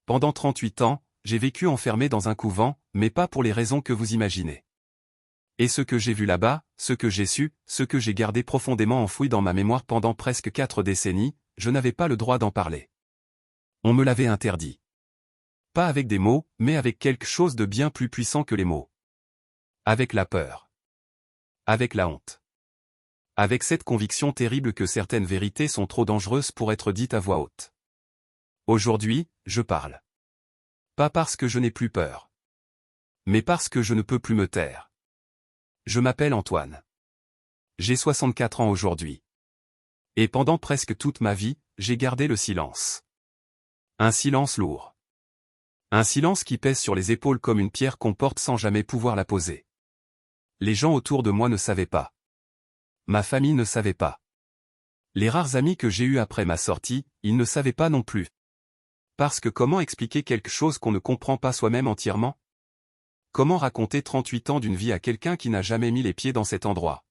Pendant 38 ans, j'ai vécu enfermé dans un couvent, mais pas pour les raisons que vous imaginez. Et ce que j'ai vu là-bas, ce que j'ai su, ce que j'ai gardé profondément enfoui dans ma mémoire pendant presque 4 décennies, je n'avais pas le droit d'en parler. On me l'avait interdit. Pas avec des mots, mais avec quelque chose de bien plus puissant que les mots. Avec la peur. Avec la honte. Avec cette conviction terrible que certaines vérités sont trop dangereuses pour être dites à voix haute. Aujourd'hui, je parle. Pas parce que je n'ai plus peur. Mais parce que je ne peux plus me taire. Je m'appelle Antoine. J'ai 64 ans aujourd'hui. Et pendant presque toute ma vie, j'ai gardé le silence. Un silence lourd. Un silence qui pèse sur les épaules comme une pierre qu'on porte sans jamais pouvoir la poser. Les gens autour de moi ne savaient pas. Ma famille ne savait pas. Les rares amis que j'ai eus après ma sortie, ils ne savaient pas non plus. Parce que comment expliquer quelque chose qu'on ne comprend pas soi-même entièrement? Comment raconter 38 ans d'une vie à quelqu'un qui n'a jamais mis les pieds dans cet endroit?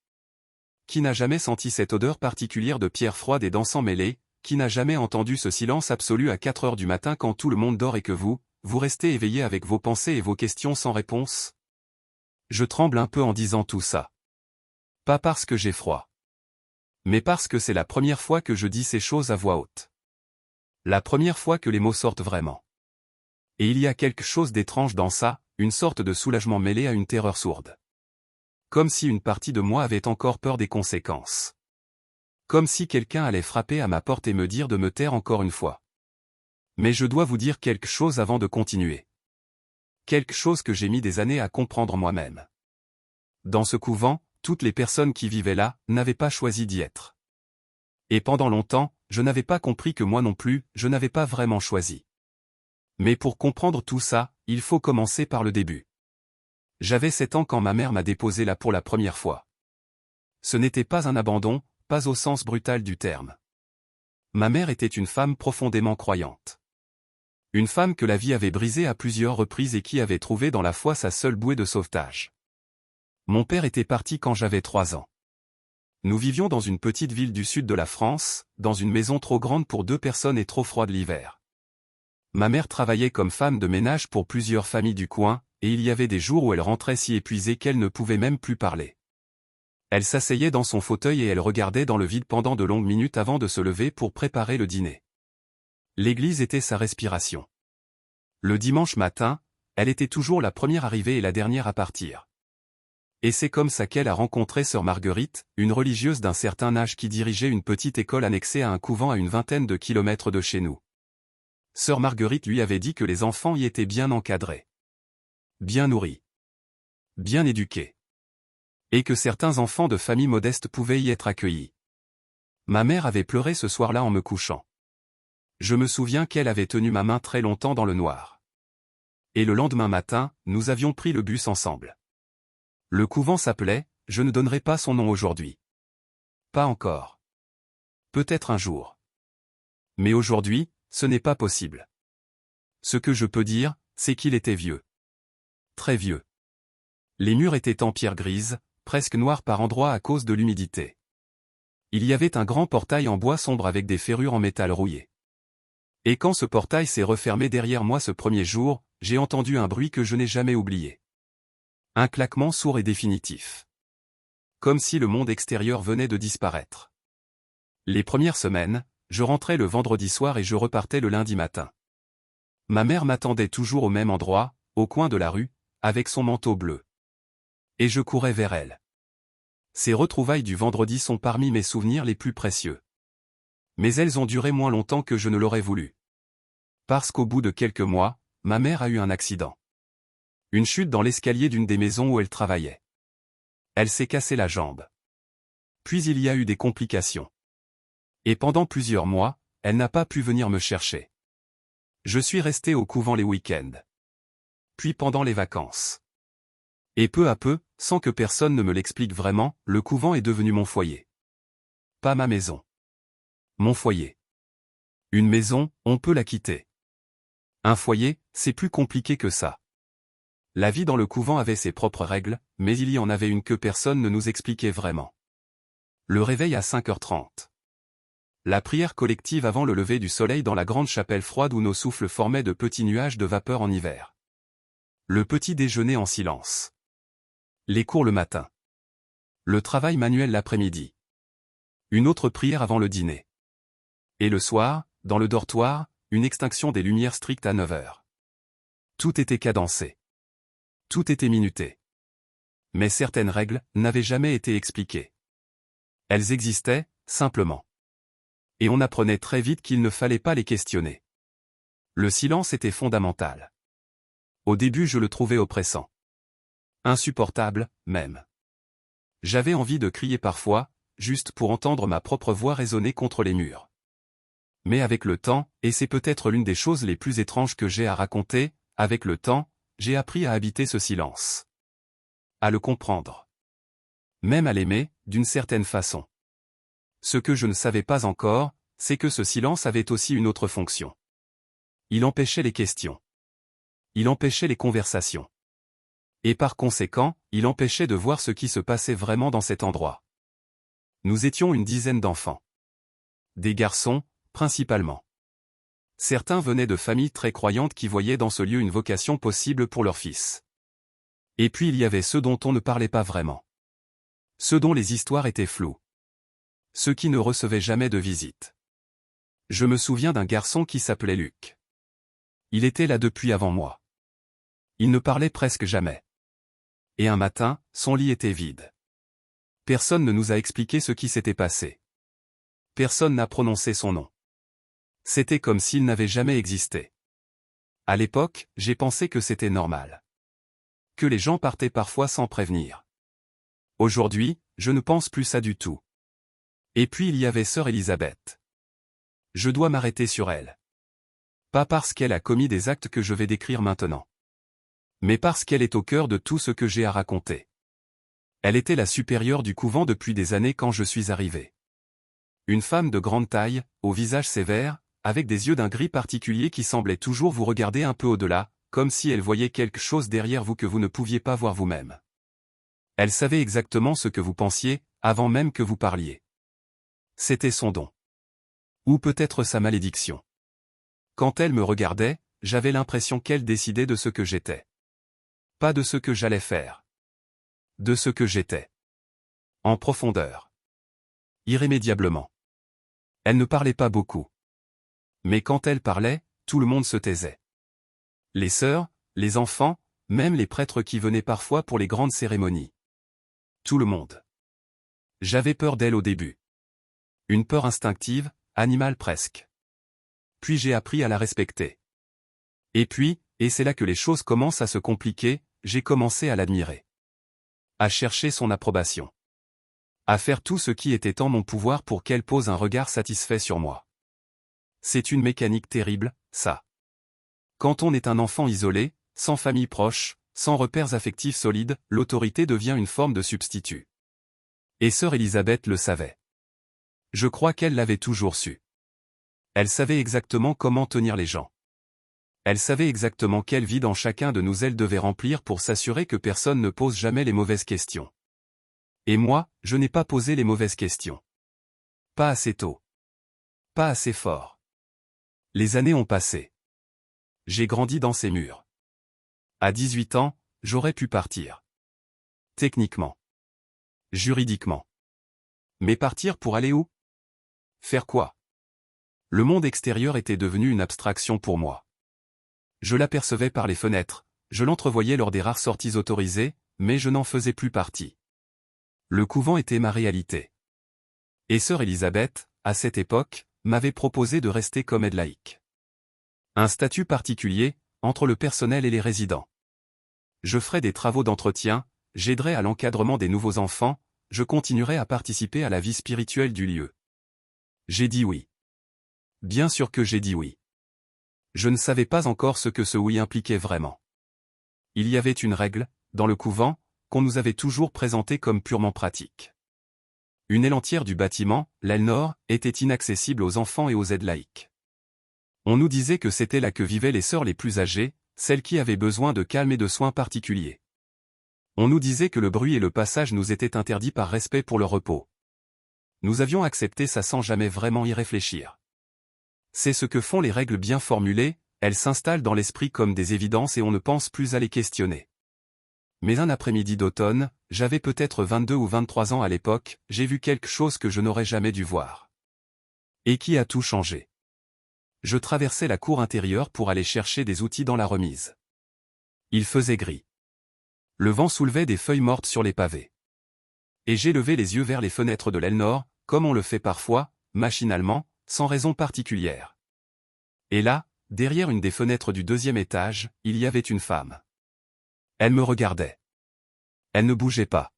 Qui n'a jamais senti cette odeur particulière de pierre froide et d'encens mêlé, qui n'a jamais entendu ce silence absolu à 4 heures du matin quand tout le monde dort et que vous restez éveillé avec vos pensées et vos questions sans réponse? Je tremble un peu en disant tout ça. Pas parce que j'ai froid. Mais parce que c'est la première fois que je dis ces choses à voix haute. La première fois que les mots sortent vraiment. Et il y a quelque chose d'étrange dans ça, une sorte de soulagement mêlé à une terreur sourde. Comme si une partie de moi avait encore peur des conséquences. Comme si quelqu'un allait frapper à ma porte et me dire de me taire encore une fois. Mais je dois vous dire quelque chose avant de continuer. Quelque chose que j'ai mis des années à comprendre moi-même. Dans ce couvent, toutes les personnes qui vivaient là n'avaient pas choisi d'y être. Et pendant longtemps, je n'avais pas compris que moi non plus, je n'avais pas vraiment choisi. Mais pour comprendre tout ça, il faut commencer par le début. J'avais 7 ans quand ma mère m'a déposé là pour la première fois. Ce n'était pas un abandon, pas au sens brutal du terme. Ma mère était une femme profondément croyante. Une femme que la vie avait brisée à plusieurs reprises et qui avait trouvé dans la foi sa seule bouée de sauvetage. Mon père était parti quand j'avais 3 ans. Nous vivions dans une petite ville du sud de la France, dans une maison trop grande pour 2 personnes et trop froide l'hiver. Ma mère travaillait comme femme de ménage pour plusieurs familles du coin, et il y avait des jours où elle rentrait si épuisée qu'elle ne pouvait même plus parler. Elle s'asseyait dans son fauteuil et elle regardait dans le vide pendant de longues minutes avant de se lever pour préparer le dîner. L'église était sa respiration. Le dimanche matin, elle était toujours la première arrivée et la dernière à partir. Et c'est comme ça qu'elle a rencontré sœur Marguerite, une religieuse d'un certain âge qui dirigeait une petite école annexée à un couvent à une vingtaine de kilomètres de chez nous. Sœur Marguerite lui avait dit que les enfants y étaient bien encadrés. Bien nourris. Bien éduqués. Et que certains enfants de familles modestes pouvaient y être accueillis. Ma mère avait pleuré ce soir-là en me couchant. Je me souviens qu'elle avait tenu ma main très longtemps dans le noir. Et le lendemain matin, nous avions pris le bus ensemble. Le couvent s'appelait, je ne donnerai pas son nom aujourd'hui. Pas encore. Peut-être un jour. Mais aujourd'hui, ce n'est pas possible. Ce que je peux dire, c'est qu'il était vieux. Très vieux. Les murs étaient en pierre grise, presque noirs par endroits à cause de l'humidité. Il y avait un grand portail en bois sombre avec des ferrures en métal rouillé. Et quand ce portail s'est refermé derrière moi ce premier jour, j'ai entendu un bruit que je n'ai jamais oublié. Un claquement sourd et définitif. Comme si le monde extérieur venait de disparaître. Les premières semaines, je rentrais le vendredi soir et je repartais le lundi matin. Ma mère m'attendait toujours au même endroit, au coin de la rue, avec son manteau bleu. Et je courais vers elle. Ces retrouvailles du vendredi sont parmi mes souvenirs les plus précieux. Mais elles ont duré moins longtemps que je ne l'aurais voulu. Parce qu'au bout de quelques mois, ma mère a eu un accident. Une chute dans l'escalier d'une des maisons où elle travaillait. Elle s'est cassé la jambe. Puis il y a eu des complications. Et pendant plusieurs mois, elle n'a pas pu venir me chercher. Je suis resté au couvent les week-ends. Puis pendant les vacances. Et peu à peu, sans que personne ne me l'explique vraiment, le couvent est devenu mon foyer. Pas ma maison. Mon foyer. Une maison, on peut la quitter. Un foyer, c'est plus compliqué que ça. La vie dans le couvent avait ses propres règles, mais il y en avait une que personne ne nous expliquait vraiment. Le réveil à 5h30. La prière collective avant le lever du soleil dans la grande chapelle froide où nos souffles formaient de petits nuages de vapeur en hiver. Le petit déjeuner en silence. Les cours le matin. Le travail manuel l'après-midi. Une autre prière avant le dîner. Et le soir, dans le dortoir, une extinction des lumières strictes à 9 heures. Tout était cadencé. Tout était minuté. Mais certaines règles n'avaient jamais été expliquées. Elles existaient, simplement. Et on apprenait très vite qu'il ne fallait pas les questionner. Le silence était fondamental. Au début je le trouvais oppressant. Insupportable, même. J'avais envie de crier parfois, juste pour entendre ma propre voix résonner contre les murs. Mais avec le temps, et c'est peut-être l'une des choses les plus étranges que j'ai à raconter, avec le temps, j'ai appris à habiter ce silence. À le comprendre. Même à l'aimer, d'une certaine façon. Ce que je ne savais pas encore, c'est que ce silence avait aussi une autre fonction. Il empêchait les questions. Il empêchait les conversations. Et par conséquent, il empêchait de voir ce qui se passait vraiment dans cet endroit. Nous étions une dizaine d'enfants. Des garçons, principalement. Certains venaient de familles très croyantes qui voyaient dans ce lieu une vocation possible pour leur fils. Et puis il y avait ceux dont on ne parlait pas vraiment. Ceux dont les histoires étaient floues. Ceux qui ne recevaient jamais de visite. Je me souviens d'un garçon qui s'appelait Luc. Il était là depuis avant moi. Il ne parlait presque jamais. Et un matin, son lit était vide. Personne ne nous a expliqué ce qui s'était passé. Personne n'a prononcé son nom. C'était comme s'il n'avait jamais existé. À l'époque, j'ai pensé que c'était normal. Que les gens partaient parfois sans prévenir. Aujourd'hui, je ne pense plus ça du tout. Et puis il y avait sœur Elisabeth. Je dois m'arrêter sur elle. Pas parce qu'elle a commis des actes que je vais décrire maintenant. Mais parce qu'elle est au cœur de tout ce que j'ai à raconter. Elle était la supérieure du couvent depuis des années quand je suis arrivé. Une femme de grande taille, au visage sévère, avec des yeux d'un gris particulier qui semblaient toujours vous regarder un peu au-delà, comme si elle voyait quelque chose derrière vous que vous ne pouviez pas voir vous-même. Elle savait exactement ce que vous pensiez, avant même que vous parliez. C'était son don. Ou peut-être sa malédiction. Quand elle me regardait, j'avais l'impression qu'elle décidait de ce que j'étais. Pas de ce que j'allais faire. De ce que j'étais. En profondeur. Irrémédiablement. Elle ne parlait pas beaucoup. Mais quand elle parlait, tout le monde se taisait. Les sœurs, les enfants, même les prêtres qui venaient parfois pour les grandes cérémonies. Tout le monde. J'avais peur d'elle au début. Une peur instinctive, animale presque. Puis j'ai appris à la respecter. Et puis, et c'est là que les choses commencent à se compliquer, j'ai commencé à l'admirer. À chercher son approbation. À faire tout ce qui était en mon pouvoir pour qu'elle pose un regard satisfait sur moi. C'est une mécanique terrible, ça. Quand on est un enfant isolé, sans famille proche, sans repères affectifs solides, l'autorité devient une forme de substitut. Et sœur Elisabeth le savait. Je crois qu'elle l'avait toujours su. Elle savait exactement comment tenir les gens. Elle savait exactement quel vide en chacun de nous elle devait remplir pour s'assurer que personne ne pose jamais les mauvaises questions. Et moi, je n'ai pas posé les mauvaises questions. Pas assez tôt. Pas assez fort. Les années ont passé. J'ai grandi dans ces murs. À 18 ans, j'aurais pu partir. Techniquement. Juridiquement. Mais partir pour aller où? Faire quoi? Le monde extérieur était devenu une abstraction pour moi. Je l'apercevais par les fenêtres, je l'entrevoyais lors des rares sorties autorisées, mais je n'en faisais plus partie. Le couvent était ma réalité. Et sœur Elisabeth, à cette époque, m'avait proposé de rester comme aide laïque. Un statut particulier, entre le personnel et les résidents. Je ferai des travaux d'entretien, j'aiderai à l'encadrement des nouveaux enfants, je continuerai à participer à la vie spirituelle du lieu. J'ai dit oui. Bien sûr que j'ai dit oui. Je ne savais pas encore ce que ce oui impliquait vraiment. Il y avait une règle, dans le couvent, qu'on nous avait toujours présentée comme purement pratique. Une aile entière du bâtiment, l'aile nord, était inaccessible aux enfants et aux aides laïques. On nous disait que c'était là que vivaient les sœurs les plus âgées, celles qui avaient besoin de calme et de soins particuliers. On nous disait que le bruit et le passage nous étaient interdits par respect pour leur repos. Nous avions accepté ça sans jamais vraiment y réfléchir. C'est ce que font les règles bien formulées, elles s'installent dans l'esprit comme des évidences et on ne pense plus à les questionner. Mais un après-midi d'automne, j'avais peut-être 22 ou 23 ans à l'époque, j'ai vu quelque chose que je n'aurais jamais dû voir. Et qui a tout changé. Je traversais la cour intérieure pour aller chercher des outils dans la remise. Il faisait gris. Le vent soulevait des feuilles mortes sur les pavés. Et j'ai levé les yeux vers les fenêtres de l'aile nord, comme on le fait parfois, machinalement, sans raison particulière. Et là, derrière une des fenêtres du 2e étage, il y avait une femme. Elle me regardait. Elle ne bougeait pas.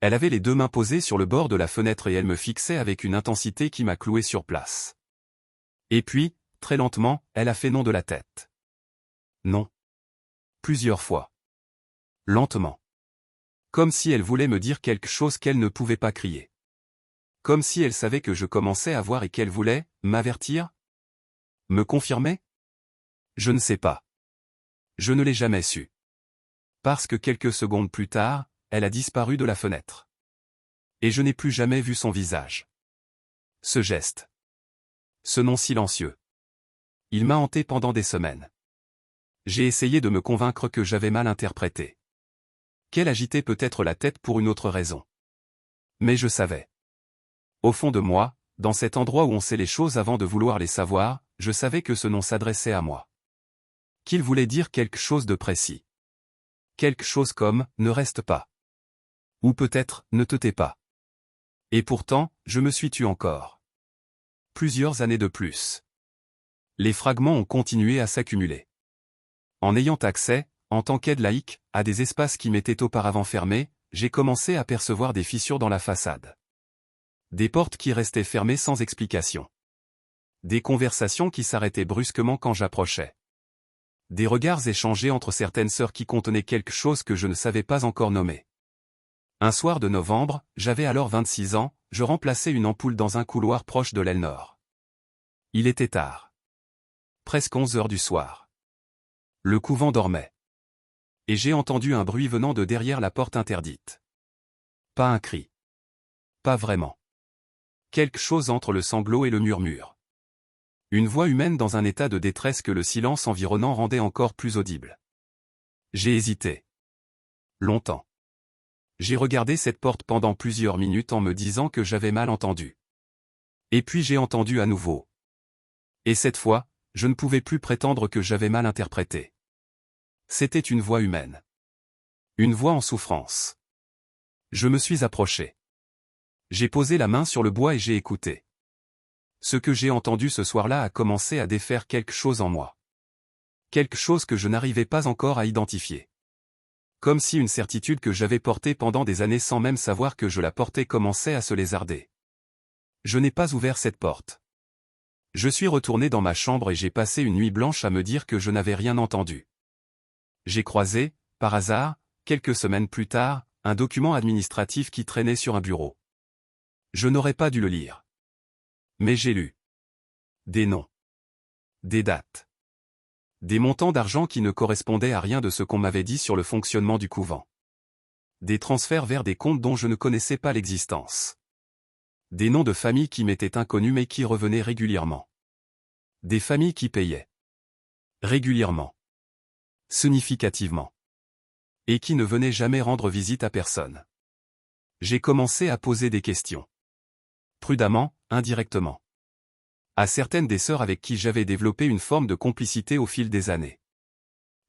Elle avait les 2 mains posées sur le bord de la fenêtre et elle me fixait avec une intensité qui m'a cloué sur place. Et puis, très lentement, elle a fait non de la tête. Non. Plusieurs fois. Lentement. Comme si elle voulait me dire quelque chose qu'elle ne pouvait pas crier. Comme si elle savait que je commençais à voir et qu'elle voulait m'avertir? Me confirmer? Je ne sais pas. Je ne l'ai jamais su. Parce que quelques secondes plus tard, elle a disparu de la fenêtre. Et je n'ai plus jamais vu son visage. Ce geste. Ce nom silencieux. Il m'a hanté pendant des semaines. J'ai essayé de me convaincre que j'avais mal interprété. Qu'elle agitait peut-être la tête pour une autre raison. Mais je savais. Au fond de moi, dans cet endroit où on sait les choses avant de vouloir les savoir, je savais que ce nom s'adressait à moi. Qu'il voulait dire quelque chose de précis. Quelque chose comme « ne reste pas ». Ou peut-être « ne te tais pas ». Et pourtant, je me suis tu encore. Plusieurs années de plus. Les fragments ont continué à s'accumuler. En ayant accès, en tant qu'aide laïque, à des espaces qui m'étaient auparavant fermés, j'ai commencé à percevoir des fissures dans la façade. Des portes qui restaient fermées sans explication. Des conversations qui s'arrêtaient brusquement quand j'approchais. Des regards échangés entre certaines sœurs qui contenaient quelque chose que je ne savais pas encore nommer. Un soir de novembre, j'avais alors 26 ans, je remplaçais une ampoule dans un couloir proche de l'aile nord. Il était tard. Presque 11 heures du soir. Le couvent dormait. Et j'ai entendu un bruit venant de derrière la porte interdite. Pas un cri. Pas vraiment. Quelque chose entre le sanglot et le murmure. Une voix humaine dans un état de détresse que le silence environnant rendait encore plus audible. J'ai hésité. Longtemps. J'ai regardé cette porte pendant plusieurs minutes en me disant que j'avais mal entendu. Et puis j'ai entendu à nouveau. Et cette fois, je ne pouvais plus prétendre que j'avais mal interprété. C'était une voix humaine. Une voix en souffrance. Je me suis approché. J'ai posé la main sur le bois et j'ai écouté. Ce que j'ai entendu ce soir-là a commencé à défaire quelque chose en moi. Quelque chose que je n'arrivais pas encore à identifier. Comme si une certitude que j'avais portée pendant des années sans même savoir que je la portais commençait à se lézarder. Je n'ai pas ouvert cette porte. Je suis retourné dans ma chambre et j'ai passé une nuit blanche à me dire que je n'avais rien entendu. J'ai croisé, par hasard, quelques semaines plus tard, un document administratif qui traînait sur un bureau. Je n'aurais pas dû le lire. Mais j'ai lu. Des noms. Des dates. Des montants d'argent qui ne correspondaient à rien de ce qu'on m'avait dit sur le fonctionnement du couvent. Des transferts vers des comptes dont je ne connaissais pas l'existence. Des noms de familles qui m'étaient inconnus mais qui revenaient régulièrement. Des familles qui payaient. Régulièrement. Significativement. Et qui ne venaient jamais rendre visite à personne. J'ai commencé à poser des questions. Prudemment, indirectement. À certaines des sœurs avec qui j'avais développé une forme de complicité au fil des années.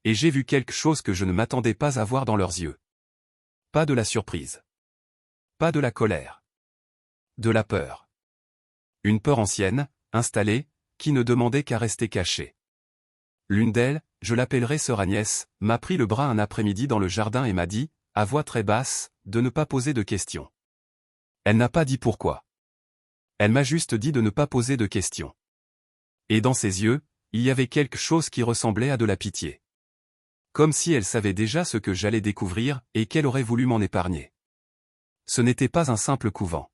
Et j'ai vu quelque chose que je ne m'attendais pas à voir dans leurs yeux. Pas de la surprise. Pas de la colère. De la peur. Une peur ancienne, installée, qui ne demandait qu'à rester cachée. L'une d'elles, je l'appellerai sœur Agnès, m'a pris le bras un après-midi dans le jardin et m'a dit, à voix très basse, de ne pas poser de questions. Elle n'a pas dit pourquoi. Elle m'a juste dit de ne pas poser de questions. Et dans ses yeux, il y avait quelque chose qui ressemblait à de la pitié. Comme si elle savait déjà ce que j'allais découvrir et qu'elle aurait voulu m'en épargner. Ce n'était pas un simple couvent.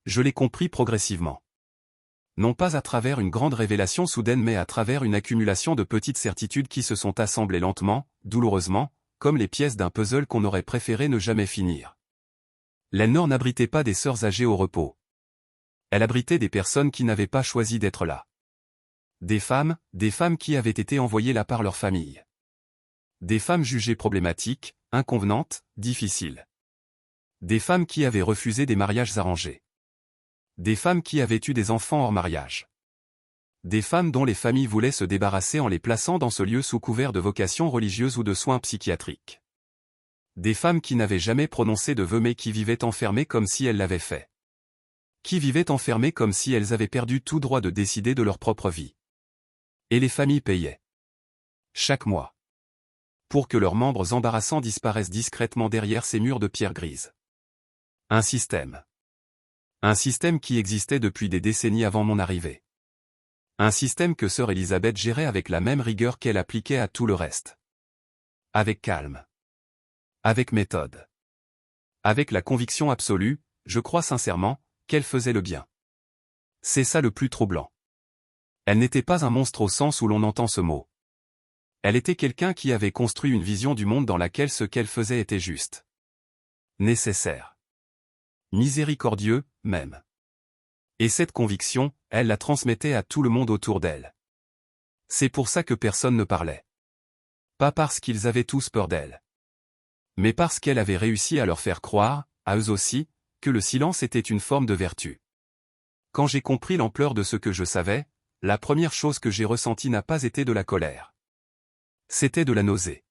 Je l'ai compris progressivement. Non pas à travers une grande révélation soudaine mais à travers une accumulation de petites certitudes qui se sont assemblées lentement, douloureusement, comme les pièces d'un puzzle qu'on aurait préféré ne jamais finir. L'aile nord n'abritait pas des sœurs âgées au repos. Elle abritait des personnes qui n'avaient pas choisi d'être là. Des femmes qui avaient été envoyées là par leur famille. Des femmes jugées problématiques, inconvenantes, difficiles. Des femmes qui avaient refusé des mariages arrangés. Des femmes qui avaient eu des enfants hors mariage. Des femmes dont les familles voulaient se débarrasser en les plaçant dans ce lieu sous couvert de vocation religieuse ou de soins psychiatriques. Des femmes qui n'avaient jamais prononcé de vœux mais qui vivaient enfermées comme si elles l'avaient fait. Qui vivaient enfermées comme si elles avaient perdu tout droit de décider de leur propre vie. Et les familles payaient. Chaque mois. Pour que leurs membres embarrassants disparaissent discrètement derrière ces murs de pierre grise. Un système. Un système qui existait depuis des décennies avant mon arrivée. Un système que sœur Elisabeth gérait avec la même rigueur qu'elle appliquait à tout le reste. Avec calme. Avec méthode. Avec la conviction absolue, je crois sincèrement, qu'elle faisait le bien. C'est ça le plus troublant. Elle n'était pas un monstre au sens où l'on entend ce mot. Elle était quelqu'un qui avait construit une vision du monde dans laquelle ce qu'elle faisait était juste. Nécessaire. Miséricordieux, même. Et cette conviction, elle la transmettait à tout le monde autour d'elle. C'est pour ça que personne ne parlait. Pas parce qu'ils avaient tous peur d'elle. Mais parce qu'elle avait réussi à leur faire croire, à eux aussi, que le silence était une forme de vertu. Quand j'ai compris l'ampleur de ce que je savais, la première chose que j'ai ressentie n'a pas été de la colère. C'était de la nausée.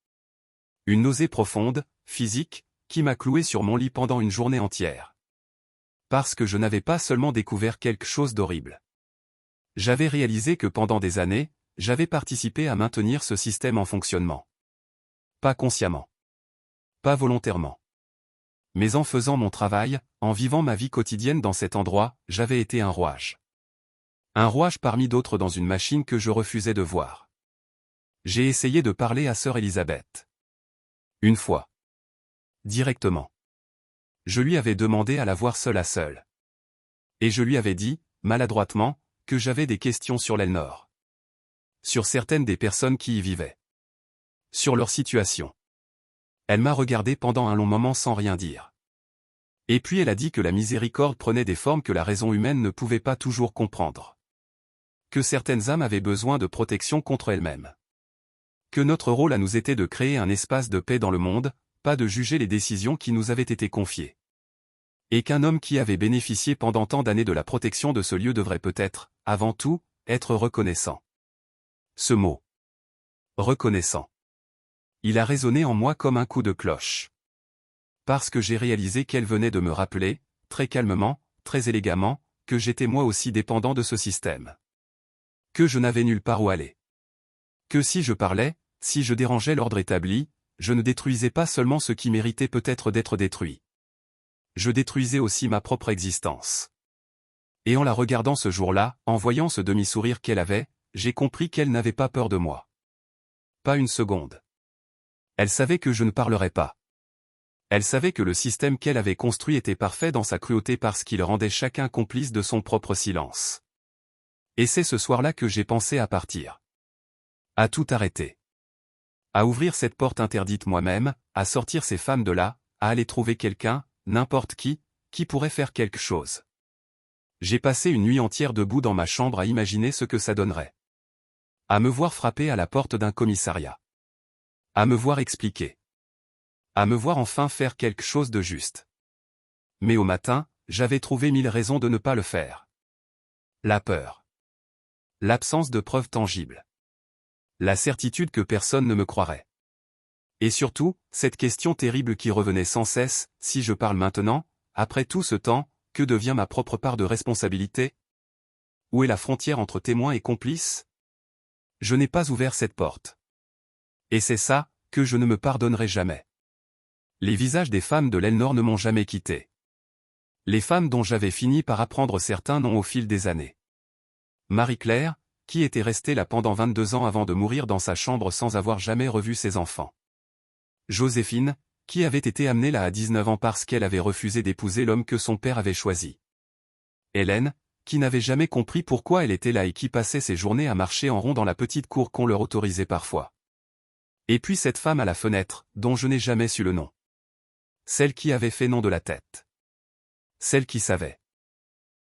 Une nausée profonde, physique, qui m'a cloué sur mon lit pendant une journée entière. Parce que je n'avais pas seulement découvert quelque chose d'horrible. J'avais réalisé que pendant des années, j'avais participé à maintenir ce système en fonctionnement. Pas consciemment. Pas volontairement. Mais en faisant mon travail, en vivant ma vie quotidienne dans cet endroit, j'avais été un rouage. Un rouage parmi d'autres dans une machine que je refusais de voir. J'ai essayé de parler à sœur Elisabeth. Une fois. Directement. Je lui avais demandé à la voir seule à seule. Et je lui avais dit, maladroitement, que j'avais des questions sur l'Elnor. Sur certaines des personnes qui y vivaient. Sur leur situation. Elle m'a regardé pendant un long moment sans rien dire. Et puis elle a dit que la miséricorde prenait des formes que la raison humaine ne pouvait pas toujours comprendre. Que certaines âmes avaient besoin de protection contre elles-mêmes. Que notre rôle à nous était de créer un espace de paix dans le monde, pas de juger les décisions qui nous avaient été confiées. Et qu'un homme qui avait bénéficié pendant tant d'années de la protection de ce lieu devrait peut-être, avant tout, être reconnaissant. Ce mot. Reconnaissant. Il a résonné en moi comme un coup de cloche. Parce que j'ai réalisé qu'elle venait de me rappeler, très calmement, très élégamment, que j'étais moi aussi dépendant de ce système. Que je n'avais nulle part où aller. Que si je parlais, si je dérangeais l'ordre établi, je ne détruisais pas seulement ce qui méritait peut-être d'être détruit. Je détruisais aussi ma propre existence. Et en la regardant ce jour-là, en voyant ce demi-sourire qu'elle avait, j'ai compris qu'elle n'avait pas peur de moi. Pas une seconde. Elle savait que je ne parlerais pas. Elle savait que le système qu'elle avait construit était parfait dans sa cruauté parce qu'il rendait chacun complice de son propre silence. Et c'est ce soir-là que j'ai pensé à partir. À tout arrêter. À ouvrir cette porte interdite moi-même, à sortir ces femmes de là, à aller trouver quelqu'un, n'importe qui pourrait faire quelque chose. J'ai passé une nuit entière debout dans ma chambre à imaginer ce que ça donnerait. À me voir frapper à la porte d'un commissariat. À me voir expliquer. À me voir enfin faire quelque chose de juste. Mais au matin, j'avais trouvé 1000 raisons de ne pas le faire. La peur. L'absence de preuves tangibles. La certitude que personne ne me croirait. Et surtout, cette question terrible qui revenait sans cesse, si je parle maintenant, après tout ce temps, que devient ma propre part de responsabilité? Où est la frontière entre témoin et complice? Je n'ai pas ouvert cette porte. Et c'est ça, que je ne me pardonnerai jamais. Les visages des femmes de l'Elnor ne m'ont jamais quitté. Les femmes dont j'avais fini par apprendre certains noms au fil des années. Marie-Claire, qui était restée là pendant 22 ans avant de mourir dans sa chambre sans avoir jamais revu ses enfants. Joséphine, qui avait été amenée là à 19 ans parce qu'elle avait refusé d'épouser l'homme que son père avait choisi. Hélène, qui n'avait jamais compris pourquoi elle était là et qui passait ses journées à marcher en rond dans la petite cour qu'on leur autorisait parfois. Et puis cette femme à la fenêtre, dont je n'ai jamais su le nom. Celle qui avait fait nom de la tête. Celle qui savait.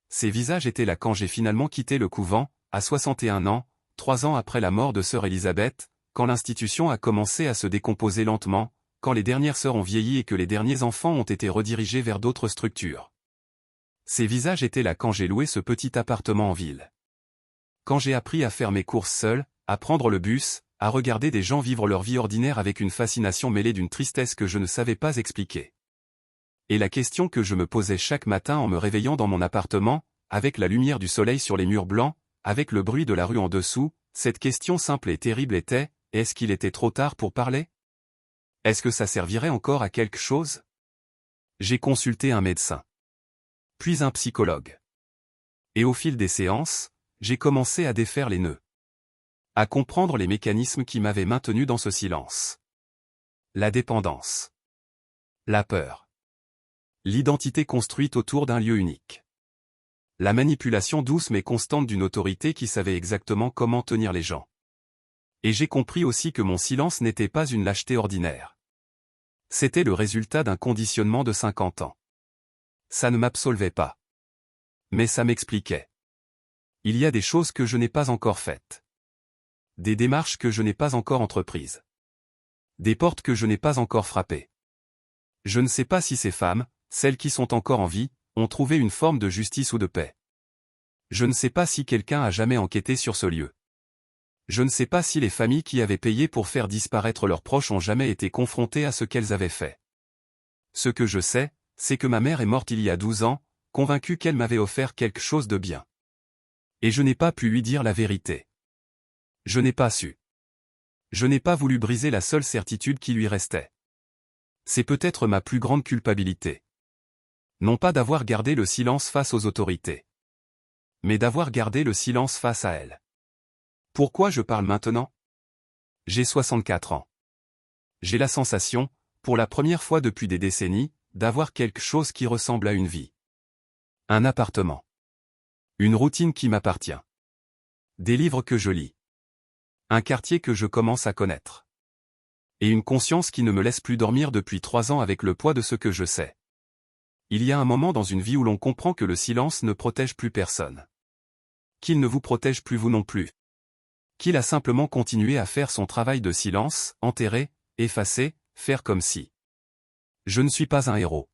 ces visages étaient là quand j'ai finalement quitté le couvent, à 61 ans, 3 ans après la mort de sœur Élisabeth, quand l'institution a commencé à se décomposer lentement, quand les dernières sœurs ont vieilli et que les derniers enfants ont été redirigés vers d'autres structures. Ces visages étaient là quand j'ai loué ce petit appartement en ville. Quand j'ai appris à faire mes courses seul, à prendre le bus, à regarder des gens vivre leur vie ordinaire avec une fascination mêlée d'une tristesse que je ne savais pas expliquer. Et la question que je me posais chaque matin en me réveillant dans mon appartement, avec la lumière du soleil sur les murs blancs, avec le bruit de la rue en dessous, cette question simple et terrible était, est-ce qu'il était trop tard pour parler? Est-ce que ça servirait encore à quelque chose? J'ai consulté un médecin. Puis un psychologue. Et au fil des séances, j'ai commencé à défaire les nœuds. À comprendre les mécanismes qui m'avaient maintenu dans ce silence. La dépendance. La peur. L'identité construite autour d'un lieu unique. La manipulation douce mais constante d'une autorité qui savait exactement comment tenir les gens. Et j'ai compris aussi que mon silence n'était pas une lâcheté ordinaire. C'était le résultat d'un conditionnement de 50 ans. Ça ne m'absolvait pas. Mais ça m'expliquait. Il y a des choses que je n'ai pas encore faites. Des démarches que je n'ai pas encore entreprises. Des portes que je n'ai pas encore frappées. Je ne sais pas si ces femmes, celles qui sont encore en vie, ont trouvé une forme de justice ou de paix. Je ne sais pas si quelqu'un a jamais enquêté sur ce lieu. Je ne sais pas si les familles qui avaient payé pour faire disparaître leurs proches ont jamais été confrontées à ce qu'elles avaient fait. Ce que je sais, c'est que ma mère est morte il y a 12 ans, convaincue qu'elle m'avait offert quelque chose de bien. Et je n'ai pas pu lui dire la vérité. Je n'ai pas su. Je n'ai pas voulu briser la seule certitude qui lui restait. C'est peut-être ma plus grande culpabilité. Non pas d'avoir gardé le silence face aux autorités. Mais d'avoir gardé le silence face à elles. Pourquoi je parle maintenant? J'ai 64 ans. J'ai la sensation, pour la première fois depuis des décennies, d'avoir quelque chose qui ressemble à une vie. Un appartement. Une routine qui m'appartient. Des livres que je lis. Un quartier que je commence à connaître. Et une conscience qui ne me laisse plus dormir depuis 3 ans avec le poids de ce que je sais. Il y a un moment dans une vie où l'on comprend que le silence ne protège plus personne. Qu'il ne vous protège plus vous non plus. Qu'il a simplement continué à faire son travail de silence, enterrer, effacer, faire comme si. Je ne suis pas un héros.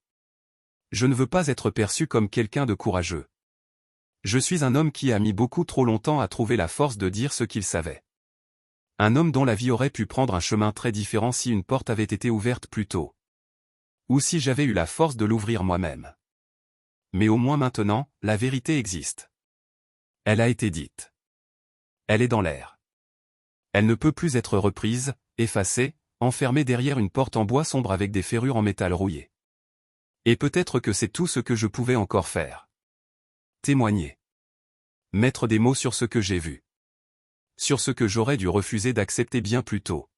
Je ne veux pas être perçu comme quelqu'un de courageux. Je suis un homme qui a mis beaucoup trop longtemps à trouver la force de dire ce qu'il savait. Un homme dont la vie aurait pu prendre un chemin très différent si une porte avait été ouverte plus tôt. Ou si j'avais eu la force de l'ouvrir moi-même. Mais au moins maintenant, la vérité existe. Elle a été dite. Elle est dans l'air. Elle ne peut plus être reprise, effacée, enfermée derrière une porte en bois sombre avec des ferrures en métal rouillé. Et peut-être que c'est tout ce que je pouvais encore faire. Témoigner. Mettre des mots sur ce que j'ai vu. Sur ce que j'aurais dû refuser d'accepter bien plus tôt.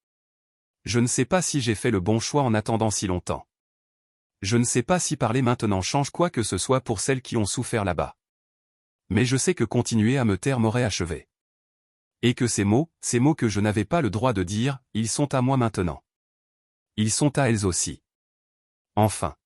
Je ne sais pas si j'ai fait le bon choix en attendant si longtemps. Je ne sais pas si parler maintenant change quoi que ce soit pour celles qui ont souffert là-bas. Mais je sais que continuer à me taire m'aurait achevé. Et que ces mots que je n'avais pas le droit de dire, ils sont à moi maintenant. Ils sont à elles aussi. Enfin.